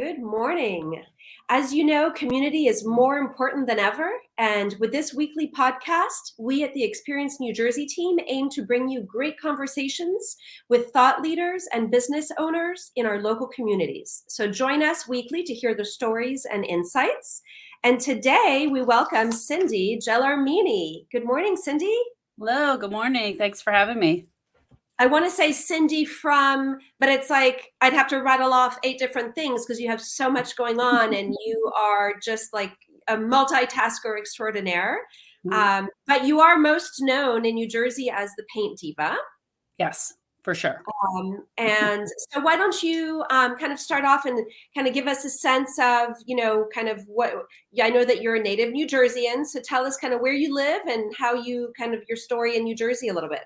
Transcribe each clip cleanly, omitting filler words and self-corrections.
Good morning. As you know, community is more important than ever. And with this weekly podcast, we at the Experience New Jersey team aim to bring you great conversations with thought leaders and business owners in our local communities. So join us weekly to hear their stories and insights. And today we welcome Cindy Gelormini. Good morning, Cindy. Hello, good morning. Thanks for having me. I want to say Cindy but it's like I'd have to rattle off 8 different things because you have so much going on and you are just like a multitasker extraordinaire. But you are most known in New Jersey as the Paint Diva. Yes, for sure. And so why don't you kind of start off and kind of give us a sense of, kind of I know that you're a native New Jerseyan, so tell us kind of where you live and how you kind of your story in New Jersey a little bit.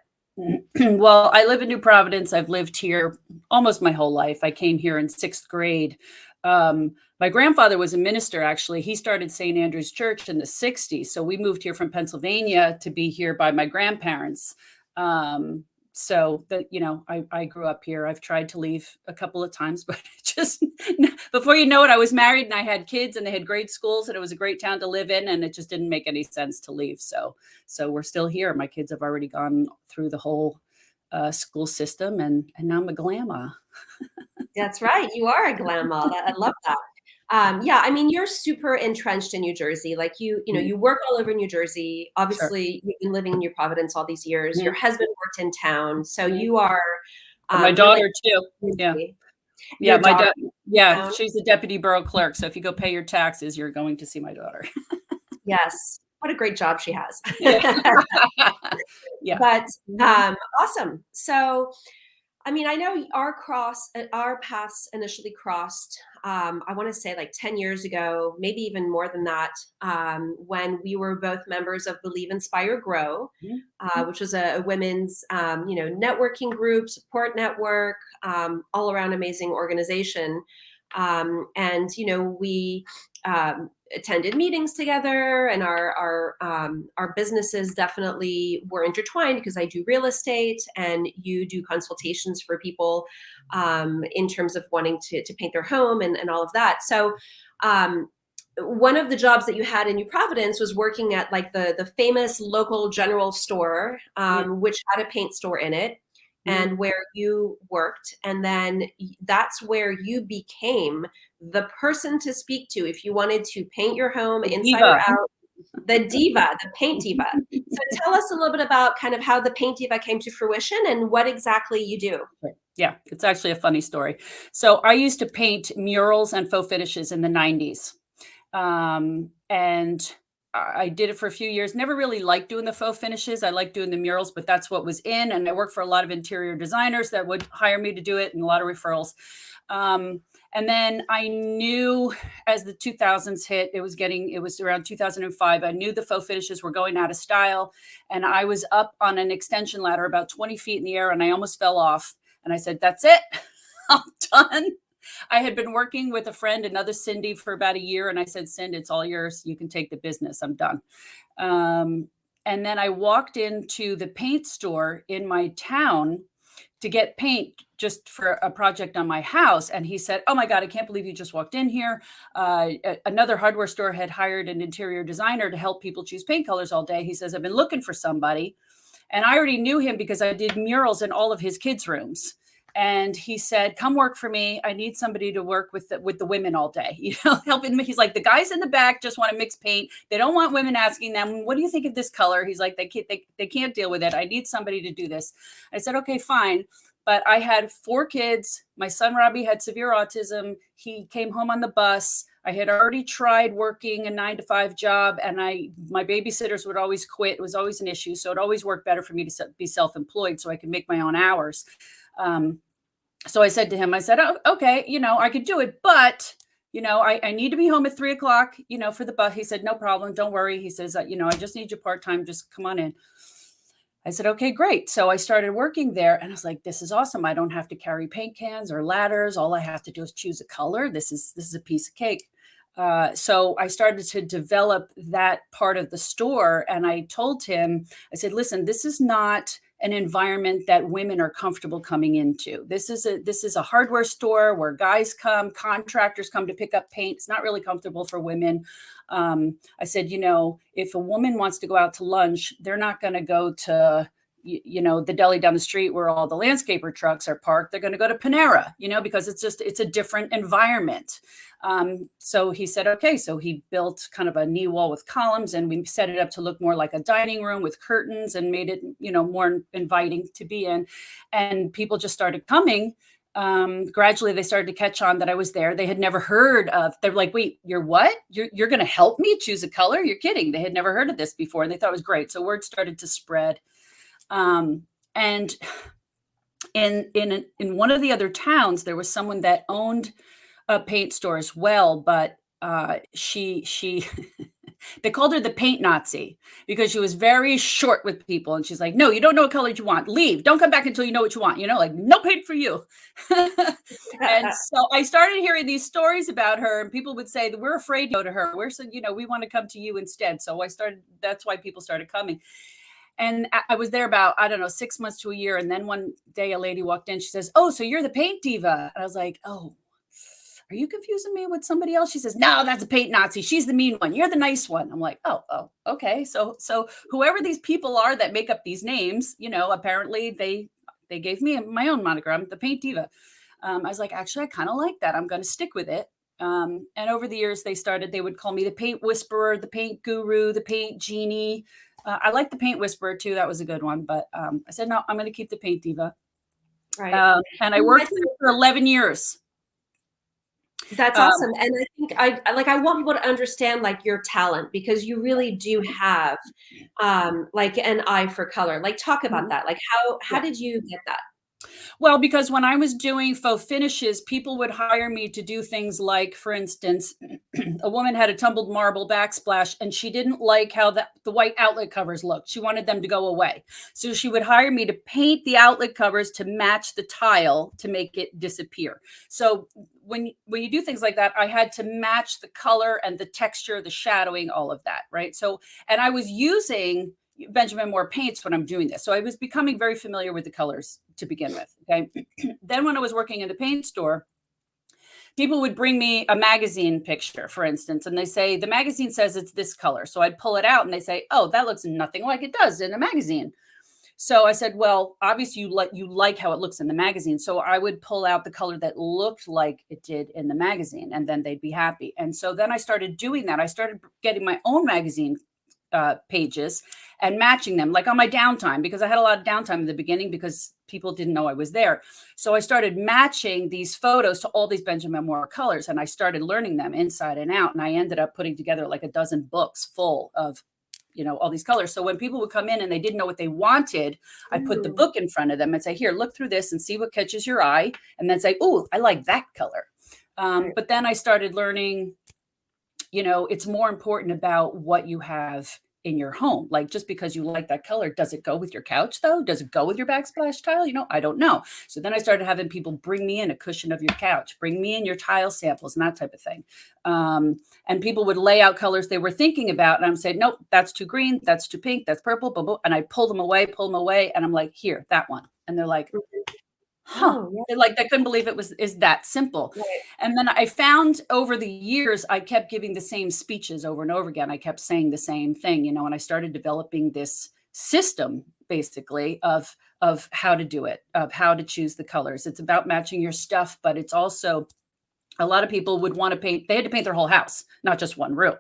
Well, I live in New Providence. I've lived here almost my whole life. I came here in 6th grade. My grandfather was a minister, actually. He started St. Andrew's Church in the 60s. So we moved here from Pennsylvania to be here by my grandparents. I grew up here. I've tried to leave a couple of times, but just before you know it, I was married and I had kids and they had great schools and it was a great town to live in. And it just didn't make any sense to leave. So we're still here. My kids have already gone through the whole school system and now I'm a grandma. That's right. You are a grandma. I love that. Yeah, I mean, you're super entrenched in New Jersey. Like you work all over New Jersey. Obviously, Sure. You've been living in New Providence all these years. Your husband worked in town, so you Mm-hmm. are. My daughter too. Yeah. Yeah, she's the deputy borough clerk. So if you go pay your taxes, you're going to see my daughter. Yes. What a great job she has. Yeah. But awesome. So, I mean, I know our paths initially crossed, I want to say like 10 years ago, maybe even more than that, when we were both members of Believe, Inspire, Grow, which was a women's, networking group, support network, all around amazing organization. We attended meetings together, and our businesses definitely were intertwined because I do real estate and you do consultations for people in terms of wanting to paint their home and all of that. So one of the jobs that you had in New Providence was working at like the famous local general store, which had a paint store in it. And where you worked. And then that's where you became the person to speak to if you wanted to paint your home inside or out. The diva, the Paint Diva. So tell us a little bit about kind of how the Paint Diva came to fruition and what exactly you do. Yeah, it's actually a funny story. So I used to paint murals and faux finishes in the 90s. And I did it for a few years. Never really liked doing the faux finishes. I liked doing the murals, but that's what was in. And I worked for a lot of interior designers that would hire me to do it and a lot of referrals. And then I knew as the 2000s hit, it was around 2005. I knew the faux finishes were going out of style. And I was up on an extension ladder about 20 feet in the air and I almost fell off. And I said, that's it. I'm done. I had been working with a friend, another Cindy, for about a year. And I said, Cindy, it's all yours. You can take the business. I'm done. And then I walked into the paint store in my town to get paint just for a project on my house. And he said, oh my God, I can't believe you just walked in here. Another hardware store had hired an interior designer to help people choose paint colors all day. He says, I've been looking for somebody. And I already knew him because I did murals in all of his kids' rooms. And he said, come work for me. I need somebody to work with the women all day, helping me. He's like, the guys in the back just want to mix paint. They don't want women asking them, what do you think of this color? He's like, they can't deal with it. I need somebody to do this. I said, okay, fine. But I had 4 kids. My son, Robbie, had severe autism. He came home on the bus. I had already tried working a 9-to-5 job and my babysitters would always quit. It was always an issue. So it always worked better for me to be self-employed so I could make my own hours. So I said to him, I said, oh, okay, I could do it, but, I need to be home at 3:00, for the bus. He said, no problem. Don't worry. He says, I just need you part-time. Just come on in. I said, okay, great. So I started working there and I was like, this is awesome. I don't have to carry paint cans or ladders. All I have to do is choose a color. This is a piece of cake. So I started to develop that part of the store. And I told him, I said, listen, this is not an environment that women are comfortable coming into. This is a hardware store where guys come, contractors come to pick up paint. It's not really comfortable for women. I said, if a woman wants to go out to lunch, they're not going to go to the deli down the street where all the landscaper trucks are parked. They're going to go to Panera, because it's a different environment. So he said, okay. So he built kind of a knee wall with columns, and we set it up to look more like a dining room with curtains, and made it, more inviting to be in. And people just started coming. Gradually they started to catch on that I was there. They had never heard of, they're like, wait, you're what? You're going to help me choose a color? You're kidding. They had never heard of this before, and they thought it was great. So word started to spread. And in one of the other towns, there was someone that owned a paint store as well, but she they called her the paint Nazi because she was very short with people, and she's like, no, you don't know what color you want, leave, don't come back until you know what you want, like no paint for you. And so I started hearing these stories about her, and people would say that we're afraid to go to her, we want to come to you instead. So that's why people started coming. And I was there about, I don't know, 6 months to a year. And then one day a lady walked in, she says, oh, so you're the Paint Diva. And I was like, oh, are you confusing me with somebody else? She says, no, that's a paint Nazi. She's the mean one. You're the nice one. I'm like, oh, okay. So whoever these people are that make up these names, apparently they gave me my own monogram, the Paint Diva. I was like, actually, I kind of like that. I'm going to stick with it. And over the years, they would call me the Paint Whisperer, the Paint Guru, the Paint Genie. I like the Paint Whisperer too. That was a good one. But I said, no, I'm going to keep the Paint Diva. Right. And I worked for 11 years. That's awesome. And I think I want people to understand your talent, because you really do have an eye for color. Talk about that. How did you get that? Well, because when I was doing faux finishes, people would hire me to do things like, for instance, a woman had a tumbled marble backsplash, and she didn't like how the white outlet covers looked. She wanted them to go away. So she would hire me to paint the outlet covers to match the tile to make it disappear. So when you do things like that, I had to match the color and the texture, the shadowing, all of that, right? So, and I was using Benjamin Moore paints when I'm doing this. So I was becoming very familiar with the colors to begin with. Okay. Then when I was working in the paint store, people would bring me a magazine picture, for instance, and they say, the magazine says it's this color. So I'd pull it out and they say, oh, that looks nothing like it does in a magazine. So I said, well, obviously you like how it looks in the magazine. So I would pull out the color that looked like it did in the magazine, and then they'd be happy. And so then I started doing that. I started getting my own magazine pages and matching them on my downtime, because I had a lot of downtime in the beginning because people didn't know I was there. So I started matching these photos to all these Benjamin Moore colors, and I started learning them inside and out. And I ended up putting together a dozen books full of, all these colors. So when people would come in and they didn't know what they wanted, I'd put the book in front of them and say, here, look through this and see what catches your eye. And then say, oh, I like that color. But then I started learning, it's more important about what you have in your home. Just because you like that color, does it go with your couch though? Does it go with your backsplash tile? I don't know. So then I started having people bring me in a cushion of your couch, bring me in your tile samples and that type of thing. And people would lay out colors they were thinking about. And I'm saying, nope, that's too green. That's too pink. That's purple. Blah, blah. And I pull them away. And I'm like, here, that one. And they're like, huh. Oh, yeah. They couldn't believe is that simple. Right. And then I found over the years, I kept giving the same speeches over and over again. I kept saying the same thing, and I started developing this system basically of how to do it, of how to choose the colors. It's about matching your stuff, but it's also, a lot of people would want to paint, they had to paint their whole house, not just one room,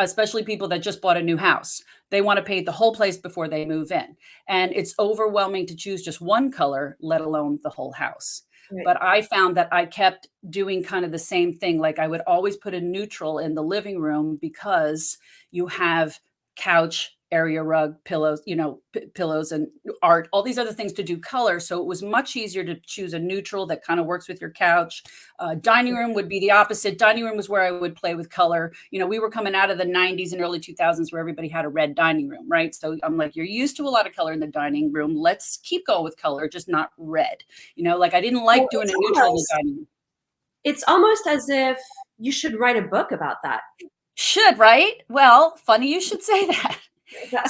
especially people that just bought a new house. They want to paint the whole place before they move in. And it's overwhelming to choose just one color, let alone the whole house. Right. But I found that I kept doing kind of the same thing. I would always put a neutral in the living room, because you have couch, area rug, pillows, pillows and art, all these other things to do color. So it was much easier to choose a neutral that kind of works with your couch. Dining room would be the opposite. Dining room was where I would play with color. We were coming out of the 90s and early 2000s where everybody had a red dining room, right? So I'm like, you're used to a lot of color in the dining room. Let's keep going with color, just not red. I didn't like doing a neutral in the dining room. It's almost as if you should write a book about that. Should, right? Well, funny you should say that.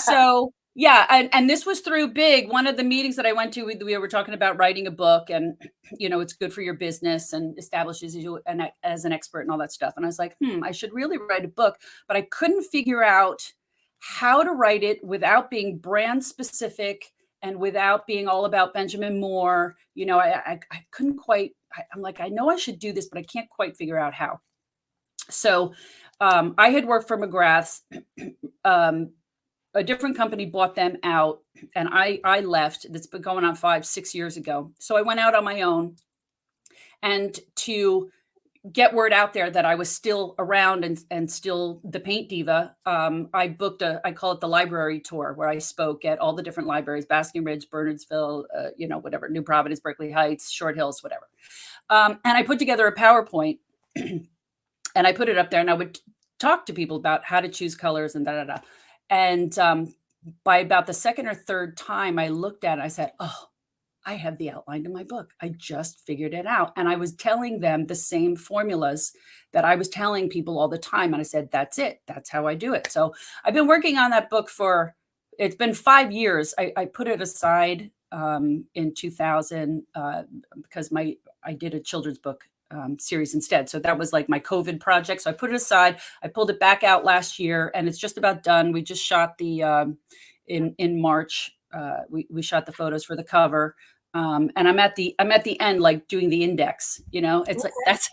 So Yeah, and this was through Big. One of the meetings that I went to, we were talking about writing a book, and it's good for your business and establishes you as an expert and all that stuff. And I was like, I should really write a book, but I couldn't figure out how to write it without being brand specific and without being all about Benjamin Moore. I couldn't quite. I'm like, I know I should do this, but I can't quite figure out how. So I had worked for McGrath's. A different company bought them out, and I left. That's been going on 5-6 years ago. So I went out on my own, and to get word out there that I was still around and still the Paint Diva, I booked I call it the library tour, where I spoke at all the different libraries: Basking Ridge, Bernardsville, whatever, New Providence, Berkeley Heights, Short Hills, whatever. And I put together a PowerPoint and I put it up there, and I would talk to people about how to choose colors and da da da. And by about the second or third time I looked at it, I said, oh, I have the outline to my book. I just figured it out. And I was telling them the same formulas that I was telling people all the time. And I said, that's it. That's how I do it. So I've been working on that book it's been 5 years. I put it aside in 2000 because I did a children's book series instead. So that was like my COVID project. So I put it aside. I pulled it back out last year, and it's just about done. We just shot the in March. We shot the photos for the cover, and I'm at the end, like doing the index. It's like that's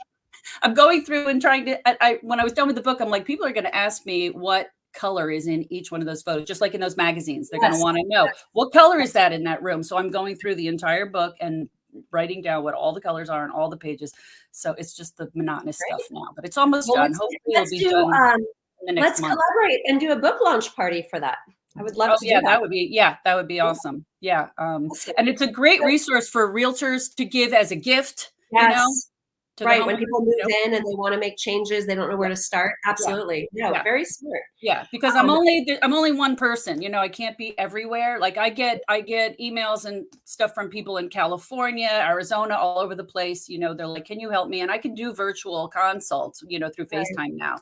I'm going through and trying to. When I was done with the book, I'm like, people are going to ask me what color is in each one of those photos, just like in those magazines. They're going to want to know what color is that in that room. So I'm going through the entire book and writing down what all the colors are on all the pages. So it's just the monotonous stuff now, but it's almost done. Hopefully it'll be done in the next month. Let's collaborate and do a book launch party for that. I would love to do that. That would be awesome. Yeah. And it's a great resource for realtors to give as a gift, right. When people move in and they want to make changes, they don't know where to start. Absolutely. Very smart. Yeah. Because I'm only one person, I can't be everywhere. Like I get emails and stuff from people in California, Arizona, all over the place. They're like, can you help me? And I can do virtual consults, through FaceTime now.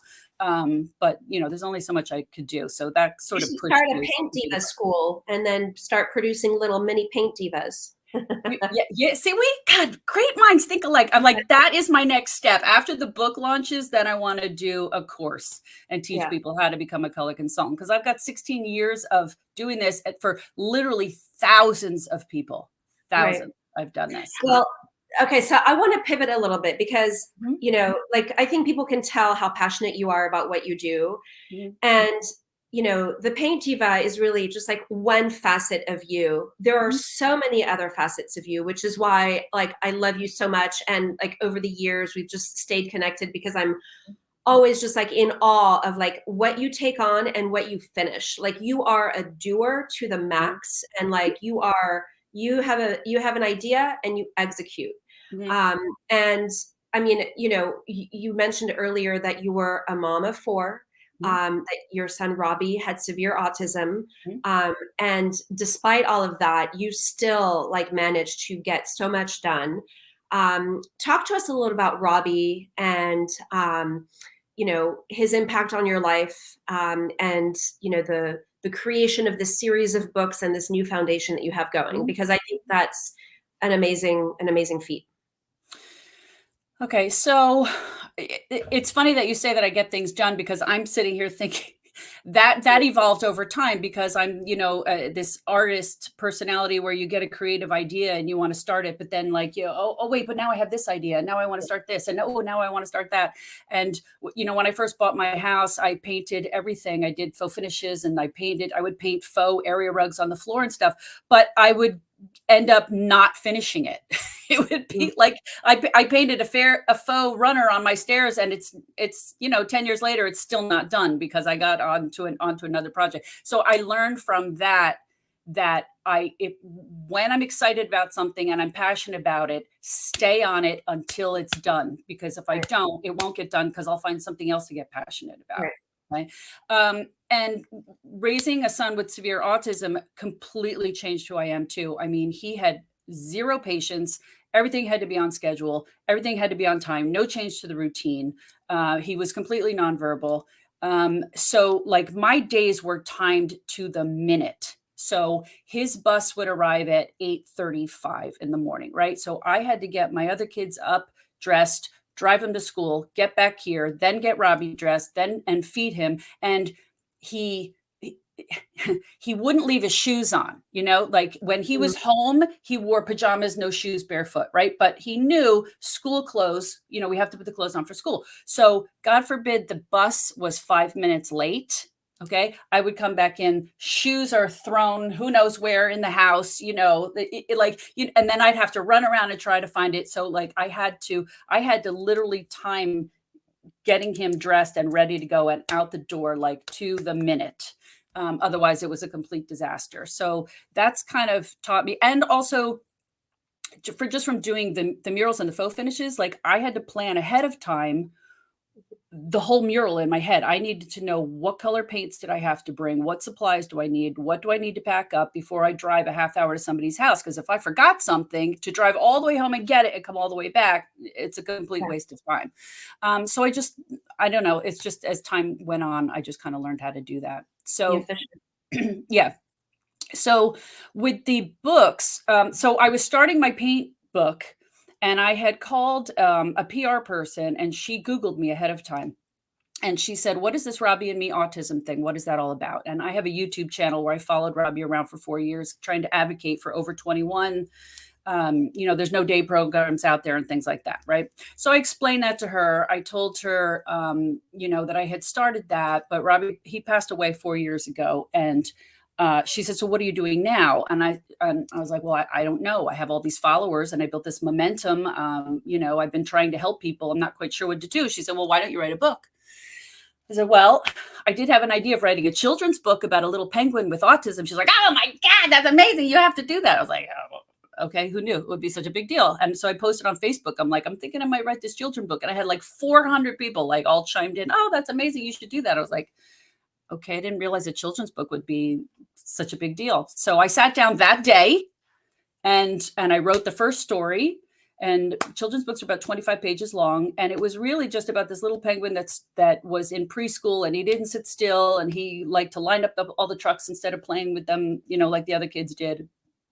But there's only so much I could do. So that sort of pushed start a Paint Diva school and then start producing little mini Paint Divas. See, God, great minds think alike. I'm like, that is my next step. After the book launches, then I want to do a course and teach people how to become a color consultant, because I've got 16 years of doing this for literally thousands of people. Thousands. Right. I've done this. Well, okay, so I want to pivot a little bit because, I think people can tell how passionate you are about what you do. And the Paint Diva is really just like one facet of you. There are so many other facets of you, which is why I love you so much. And over the years, we've just stayed connected because I'm always just in awe of what you take on and what you finish. You are a doer to the max, and you have an idea and you execute. And I mean, you mentioned earlier that you were a mom of 4. That your son Robbie had severe autism, and despite all of that, you still managed to get so much done. Talk to us a little about Robbie and his impact on your life, and the creation of this series of books and this new foundation that you have going, because I think that's an amazing feat. Okay, so it's funny that you say that I get things done, because I'm sitting here thinking that evolved over time, because I'm, this artist personality where you get a creative idea and you want to start it, but then oh wait, but now I have this idea. Now I want to start this. And now I want to start that. And, when I first bought my house, I painted everything. I did faux finishes, and I would paint faux area rugs on the floor and stuff, but I would end up not finishing it. It would be like I painted a faux runner on my stairs, and it's 10 years later, it's still not done because I got onto another project. So I learned from that when I'm excited about something and I'm passionate about it, stay on it until it's done, because if I don't, it won't get done, because I'll find something else to get passionate about. Right. And raising a son with severe autism completely changed who I am too. I mean, he had zero patience. Everything had to be on schedule. Everything had to be on time. No change to the routine. He was completely nonverbal. So my days were timed to the minute. So his bus would arrive at 8:35 in the morning, right? So I had to get my other kids up, dressed, drive them to school, get back here, then get Robbie dressed, then and feed him. And he he he wouldn't leave his shoes on, like when he Mm. was home, he wore pajamas, no shoes, barefoot, right? But he knew school clothes, we have to put the clothes on for school. So God forbid the bus was 5 minutes late. Okay. I would come back in, shoes are thrown, who knows where in the house, and then I'd have to run around and try to find it. So like I had to literally time getting him dressed and ready to go and out the door, like to the minute. Otherwise, it was a complete disaster. So that's kind of taught me. And also, from doing the murals and the faux finishes, like I had to plan ahead of time the whole mural in my head. I needed to know what color paints did I have to bring? What supplies do I need? What do I need to pack up before I drive a half hour to somebody's house? Because if I forgot something, to drive all the way home and get it and come all the way back, it's a complete Yeah. waste of time. So I don't know. It's just as time went on, I just kind of learned how to do that. Be So efficient. yeah. So with the books, so I was starting my paint book, and I had called a PR person, and she Googled me ahead of time. And she said, "What is this Robbie and me autism thing? What is that all about?" And I have a YouTube channel where I followed Robbie around for 4 years, trying to advocate for over 21. There's no day programs out there and things like that, right? So I explained that to her. I told her, that I had started that, but Robbie, he passed away 4 years ago. And she said, "So what are you doing now?" And I was like, "Well, I don't know. I have all these followers and I built this momentum. I've been trying to help people. I'm not quite sure what to do." She said, "Well, why don't you write a book?" I said, "Well, I did have an idea of writing a children's book about a little penguin with autism." She's like, "Oh my God, that's amazing. You have to do that." I was like, "Oh, okay, who knew it would be such a big deal?" And so I posted on Facebook. I'm like, "I'm thinking I might write this children's book." And I had like 400 people like all chimed in. "Oh, that's amazing. You should do that." I was like, "Okay, I didn't realize a children's book would be such a big deal." So I sat down that day and I wrote the first story. And children's books are about 25 pages long, and it was really just about this little penguin that was in preschool, and he didn't sit still, and he liked to line up all the trucks instead of playing with them, like the other kids did.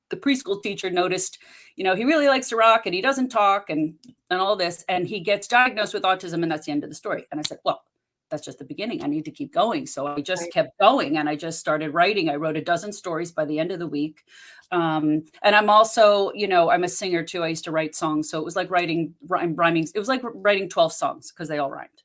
The preschool teacher noticed, he really likes to rock, and he doesn't talk, and all this, and he gets diagnosed with autism, and that's the end of the story. And I said, "Well, that's just the beginning. I need to keep going." So I just Right. kept going, and I just started writing. I wrote a dozen stories by the end of the week. And I'm also, I'm a singer too. I used to write songs. So it was like rhyming. It was like writing 12 songs because they all rhymed.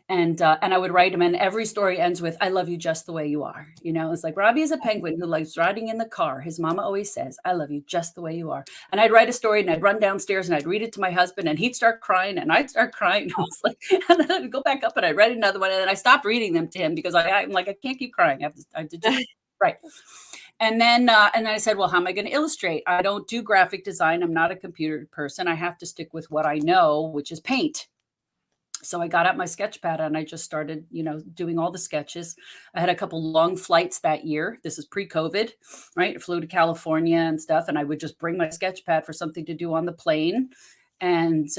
And I would write them, and every story ends with "I love you just the way you are." It's like Robbie is a penguin who likes riding in the car. His mama always says, "I love you just the way you are." And I'd write a story, and I'd run downstairs, and I'd read it to my husband, and he'd start crying, and I'd start crying. I was like, and then I'd go back up, and I'd write another one, and then I stopped reading them to him because I'm like, I can't keep crying. I have to just write. And then I said, "Well, how am I going to illustrate? I don't do graphic design. I'm not a computer person. I have to stick with what I know, which is paint." So I got out my sketch pad and I just started, doing all the sketches. I had a couple long flights that year. This is pre-COVID, right? I flew to California and stuff, and I would just bring my sketch pad for something to do on the plane. And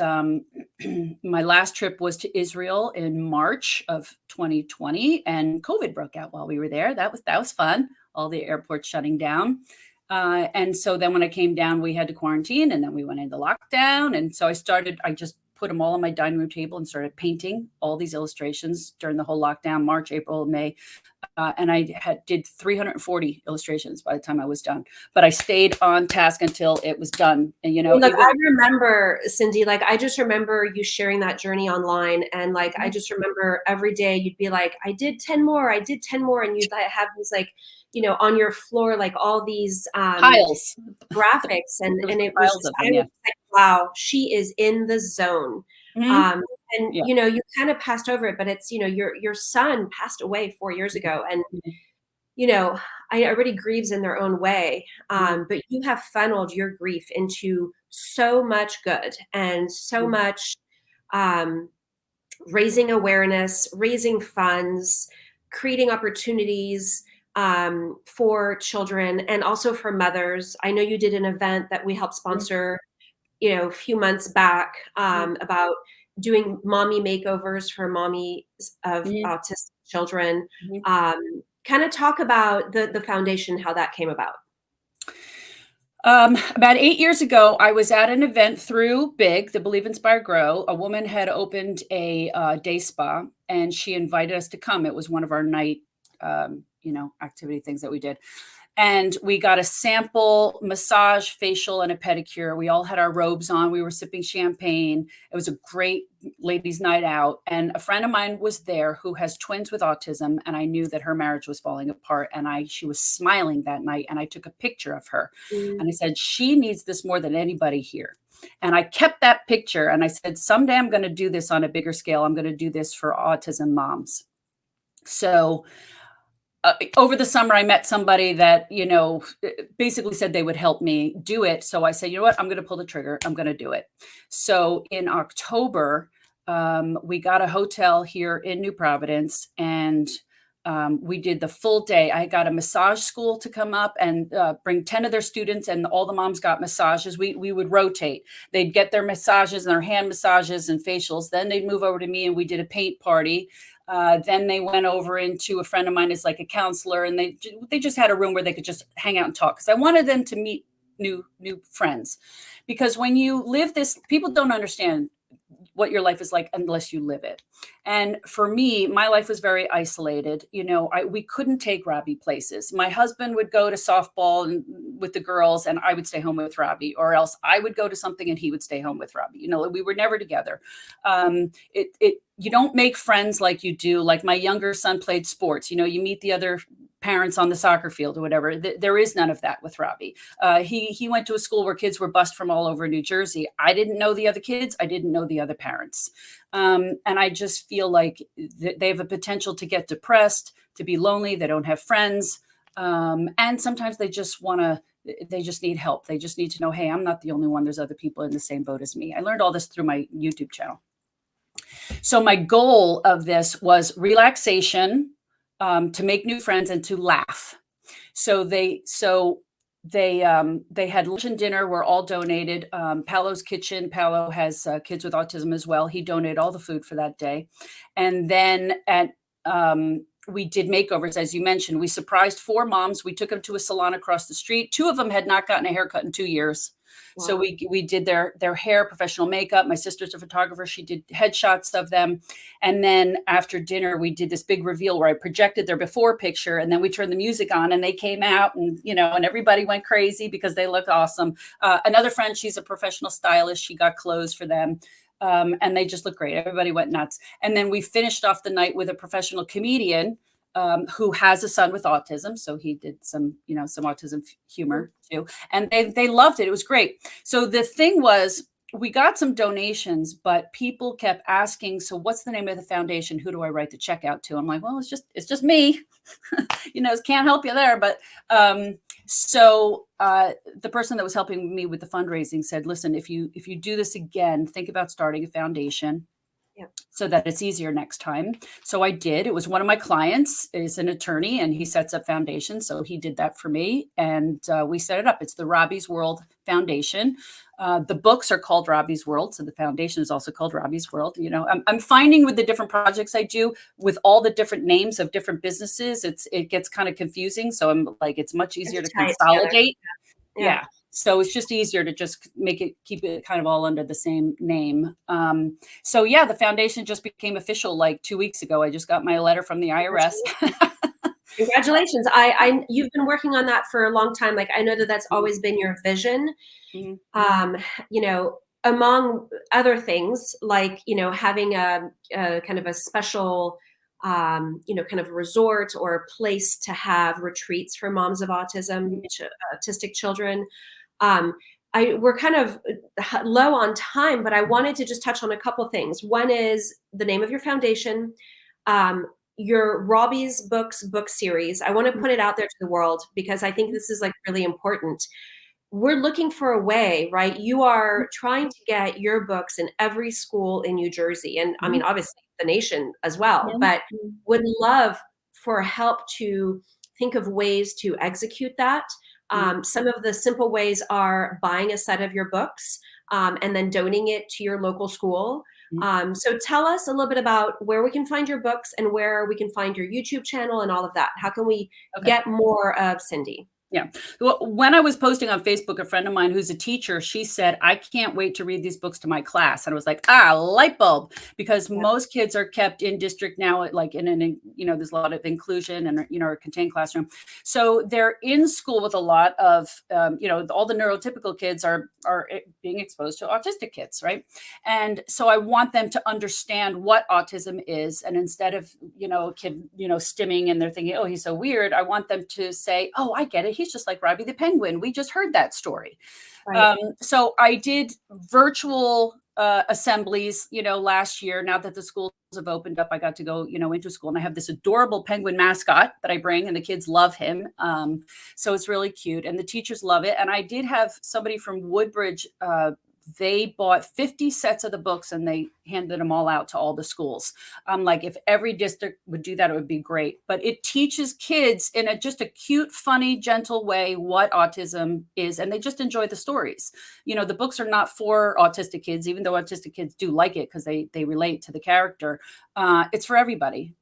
my last trip was to Israel in March of 2020, and COVID broke out while we were there. That was fun. All the airports shutting down. And so then when I came down, we had to quarantine, and then we went into lockdown. And so I just put them all on my dining room table and started painting all these illustrations during the whole lockdown, March, April, May. And I did 340 illustrations by the time I was done, but I stayed on task until it was done. And, Look, I remember, Cindy, like, I just remember you sharing that journey online. And like, I just remember every day you'd be like, "I did 10 more, I did 10 more." And you'd like, have these like, on your floor, like all these piles, graphics. And there was it was piles just, of I them. was Yeah. like, wow, she is in the zone. Mhm. Um, and Yeah. you kind of passed over it, but it's, your son passed away 4 years ago. And Mhm. you know, everybody grieves in their own way. Mhm. But you have funneled your grief into so much good and so Mhm. much um, raising awareness, raising funds, creating opportunities for children and also for mothers. I know you did an event that we helped sponsor, a few months back Mhm. about doing mommy makeovers for mommy of Mhm. autistic children. Mhm. kind of talk about the foundation, how that came about. About 8 years ago, I was at an event through Big, the Believe Inspire Grow. A woman had opened a day spa, and she invited us to come. It was one of our night, activity things that we did. And we got a sample massage, facial, and a pedicure. We all had our robes on. We were sipping champagne. It was a great ladies' night out. And a friend of mine was there who has twins with autism. And I knew that her marriage was falling apart. And she was smiling that night. And I took a picture of her. Mm. And I said, she needs this more than anybody here. And I kept that picture. And I said, someday I'm going to do this on a bigger scale. I'm going to do this for autism moms. So over the summer, I met somebody that, basically said they would help me do it. So I said, you know what, I'm going to pull the trigger. I'm going to do it. So in October, we got a hotel here in New Providence, and we did the full day. I got a massage school to come up and bring 10 of their students, and all the moms got massages. We would rotate. They'd get their massages and their hand massages and facials. Then they'd move over to me, and we did a paint party. Then they went over into a friend of mine is like a counselor, and they just had a room where they could just hang out and talk, because I wanted them to meet new friends. Because when you live this, people don't understand what your life is like unless you live it. And for me, my life was very isolated. We couldn't take Robbie places. My husband would go to softball with the girls, and I would stay home with Robbie, or else I would go to something and he would stay home with Robbie. We were never together. You don't make friends like you do. Like my younger son played sports. You meet the other parents on the soccer field or whatever. There is none of that with Robbie. He went to a school where kids were bused from all over New Jersey. I didn't know the other kids. I didn't know the other parents. And I just feel like they have a potential to get depressed, to be lonely. They don't have friends. And sometimes they just need help. They just need to know, hey, I'm not the only one. There's other people in the same boat as me. I learned all this through my YouTube channel. So my goal of this was relaxation, to make new friends, and to laugh. So they had lunch and dinner were all donated. Paolo's Kitchen. Paolo has kids with autism as well. He donated all the food for that day. And then we did makeovers, as you mentioned. We surprised 4 moms. We took them to a salon across the street. 2 of them had not gotten a haircut in 2 years. Wow. So we did their hair, professional makeup. My sister's a photographer. She did headshots of them. And then after dinner, we did this big reveal where I projected their before picture, and then we turned the music on, and they came out, and and everybody went crazy because they looked awesome. Another friend, she's a professional stylist. She got clothes for them. And they just look great. Everybody went nuts. And then we finished off the night with a professional comedian who has a son with autism. So he did some autism humor too. And they loved it. It was great. So the thing was, we got some donations, but people kept asking, so what's the name of the foundation? Who do I write the check out to? I'm like, well, it's just me. Can't help you there. But so the person that was helping me with the fundraising said, listen, if you do this again, think about starting a foundation. Yeah. So that it's easier next time. So I did. It was one of my clients is an attorney, and he sets up foundations. So he did that for me, and we set it up. It's the Robbie's World Foundation. The books are called Robbie's World. So the foundation is also called Robbie's World. I'm finding with the different projects I do, with all the different names of different businesses, it gets kind of confusing. So I'm like, it's much easier to consolidate. Yeah. So it's just easier to just keep it kind of all under the same name. So yeah, the foundation just became official like 2 weeks ago. I just got my letter from the IRS. Congratulations. You've been working on that for a long time. Like, I know that's always been your vision. Mm-hmm. Among other things, like, having a kind of a special, kind of resort or a place to have retreats for moms of autism, autistic children. We're kind of low on time, but I wanted to just touch on a couple things. One is the name of your foundation, your Robbie's Books book series. I want to put it out there to the world because I think this is like really important. We're looking for a way, right? You are trying to get your books in every school in New Jersey. And I mean, obviously the nation as well, but would love for help to think of ways to execute that. Some of the simple ways are buying a set of your books and then donating it to your local school. So tell us a little bit about where we can find your books and where we can find your YouTube channel and all of that. How can we Okay. get more of Cindy? Yeah. Well, when I was posting on Facebook, a friend of mine who's a teacher, she said, I can't wait to read these books to my class. And I was like, light bulb, because Yeah. most kids are kept in district now, like in an, there's a lot of inclusion and, a contained classroom. So they're in school with a lot of, all the neurotypical kids are being exposed to autistic kids, right? And so I want them to understand what autism is. And instead of, a kid, stimming and they're thinking, oh, he's so weird, I want them to say, oh, I get it. He's just like Robbie the penguin. We just heard that story. Right. So I did virtual assemblies, last year. Now that the schools have opened up, I got to go, into school, and I have this adorable penguin mascot that I bring, and the kids love him. So it's really cute, and the teachers love it. And I did have somebody from Woodbridge. They bought 50 sets of the books and they handed them all out to all the schools. Like, if every district would do that, it would be great. But it teaches kids in just a cute, funny, gentle way what autism is. And they just enjoy the stories. The books are not for autistic kids, even though autistic kids do like it because they relate to the character. It's for everybody.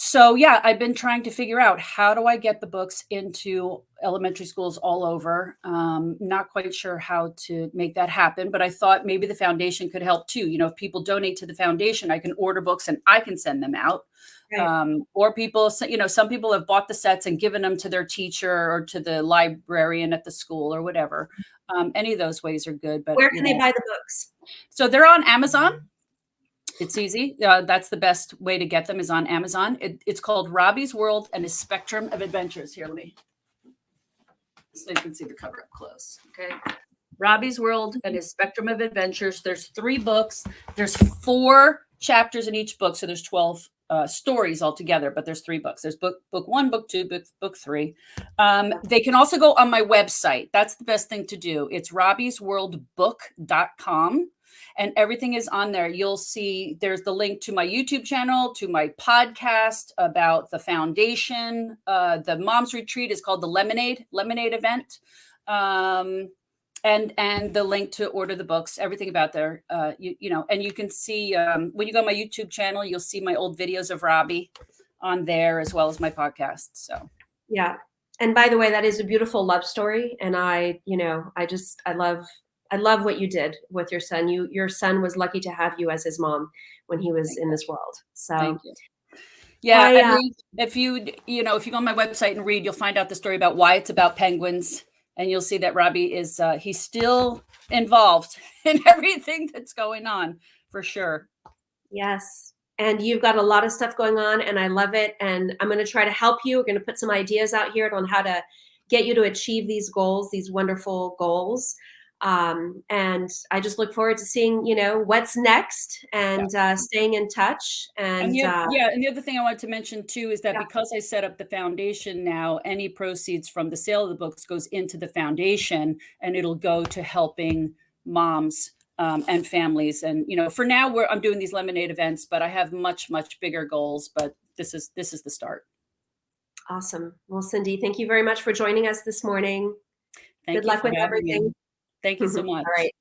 So yeah, I've been trying to figure out, how do I get the books into elementary schools all over? Not quite sure how to make that happen, but I thought maybe the foundation could help too. If people donate to the foundation, I can order books and I can send them out. Right. Or people, some people have bought the sets and given them to their teacher or to the librarian at the school or whatever. Any of those ways are good. But Where can they buy the books? So they're on Amazon. It's easy. That's the best way to get them, is on Amazon. It's called Robbie's World and His Spectrum of Adventures. Here, so you can see the cover up close. Okay. Robbie's World and His Spectrum of Adventures. There's 3 books. There's 4 chapters in each book. So there's 12 stories altogether, but there's 3 books. There's book 1, book 2, book 3. They can also go on my website. That's the best thing to do. It's robbiesworldbook.com. And everything is on there. You'll see there's the link to my YouTube channel, to my podcast about the foundation. The Mom's Retreat is called the Lemonade event. And the link to order the books, everything about there. And you can see, when you go on my YouTube channel, you'll see my old videos of Robbie on there, as well as my podcast. So yeah. And by the way, that is a beautiful love story. And I love what you did with your son. Your son was lucky to have you as his mom when he was in this world. So thank you. Yeah. If you go on my website and read, you'll find out the story about why it's about penguins. And you'll see that Robbie is, he's still involved in everything that's going on, for sure. Yes. And you've got a lot of stuff going on, and I love it. And I'm going to try to help you. We're going to put some ideas out here on how to get you to achieve these goals, these wonderful goals. And I just look forward to seeing, what's next, and staying in touch. And the other thing I wanted to mention too is that because I set up the foundation now, any proceeds from the sale of the books goes into the foundation, and it'll go to helping moms and families. And for now, I'm doing these lemonade events, but I have much, much bigger goals. But this is the start. Awesome. Well, Cindy, thank you very much for joining us this morning. Good luck with everything. Thank you so much. All right.